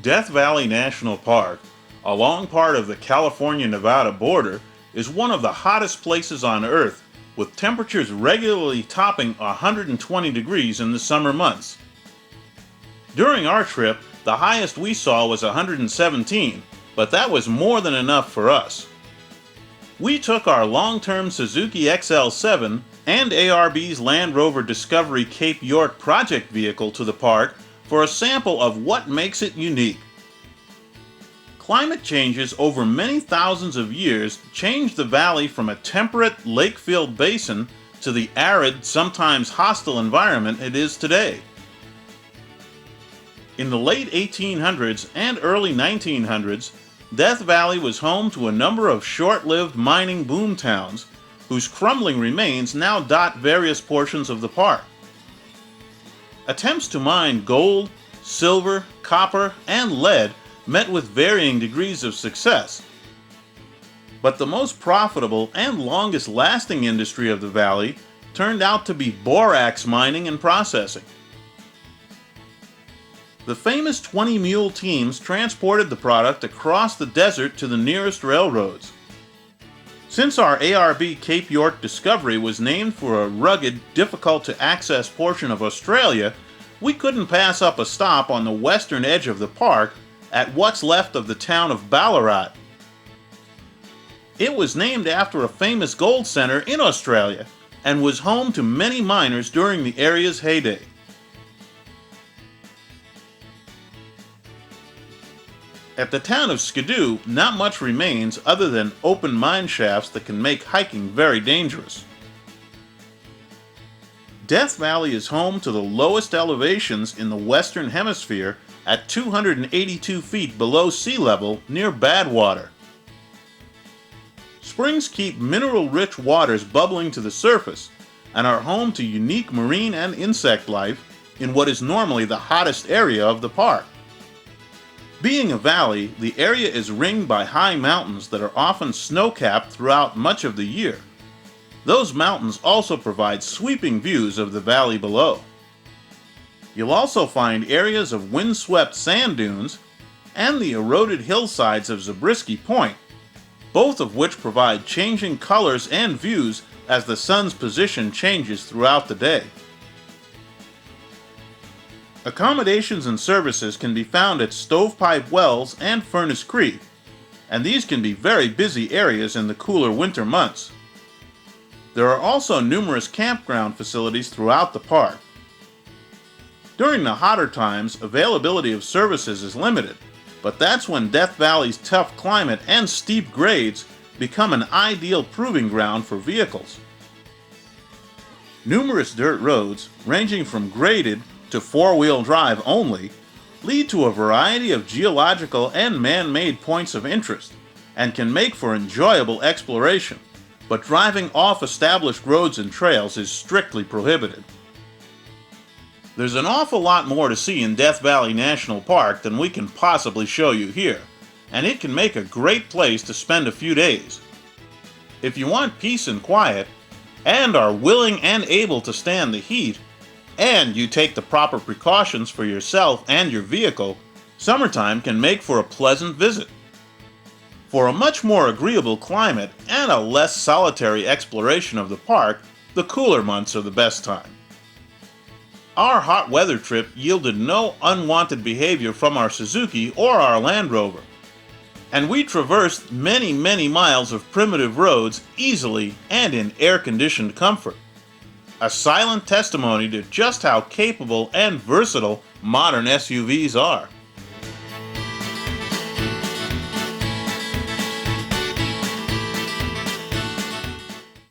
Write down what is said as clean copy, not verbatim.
Death Valley National Park, along part of the California-Nevada border, is one of the hottest places on Earth, with temperatures regularly topping 120 degrees in the summer months. During our trip, the highest we saw was 117, but that was more than enough for us. We took our long-term Suzuki XL7 and ARB's Land Rover Discovery Cape York project vehicle to the park for a sample of what makes it unique. Climate changes over many thousands of years changed the valley from a temperate lake-filled basin to the arid, sometimes hostile environment it is today. In the late 1800s and early 1900s, Death Valley was home to a number of short-lived mining boom towns, whose crumbling remains now dot various portions of the park. Attempts to mine gold, silver, copper, and lead met with varying degrees of success. But the most profitable and longest-lasting industry of the valley turned out to be borax mining and processing. The famous 20-mule teams transported the product across the desert to the nearest railroads. Since our ARB Cape York Discovery was named for a rugged, difficult-to-access portion of Australia, we couldn't pass up a stop on the western edge of the park at what's left of the town of Ballarat. It was named after a famous gold center in Australia and was home to many miners during the area's heyday. At the town of Skidoo, not much remains other than open mine shafts that can make hiking very dangerous. Death Valley is home to the lowest elevations in the Western Hemisphere at 282 feet below sea level near Badwater. Springs keep mineral-rich waters bubbling to the surface and are home to unique marine and insect life in what is normally the hottest area of the park. Being a valley, the area is ringed by high mountains that are often snow-capped throughout much of the year. Those mountains also provide sweeping views of the valley below. You'll also find areas of windswept sand dunes and the eroded hillsides of Zabriskie Point, both of which provide changing colors and views as the sun's position changes throughout the day. Accommodations and services can be found at Stovepipe Wells and Furnace Creek, and these can be very busy areas in the cooler winter months. There are also numerous campground facilities throughout the park. During the hotter times, availability of services is limited, but that's when Death Valley's tough climate and steep grades become an ideal proving ground for vehicles. Numerous dirt roads, ranging from graded to four-wheel drive only, lead to a variety of geological and man-made points of interest and can make for enjoyable exploration, but driving off established roads and trails is strictly prohibited. There's an awful lot more to see in Death Valley National Park than we can possibly show you here, and it can make a great place to spend a few days. If you want peace and quiet, and are willing and able to stand the heat, and you take the proper precautions for yourself and your vehicle, summertime can make for a pleasant visit. For a much more agreeable climate and a less solitary exploration of the park, the cooler months are the best time. Our hot weather trip yielded no unwanted behavior from our Suzuki or our Land Rover, and we traversed many miles of primitive roads easily and in air-conditioned comfort. A silent testimony to just how capable and versatile modern SUVs are.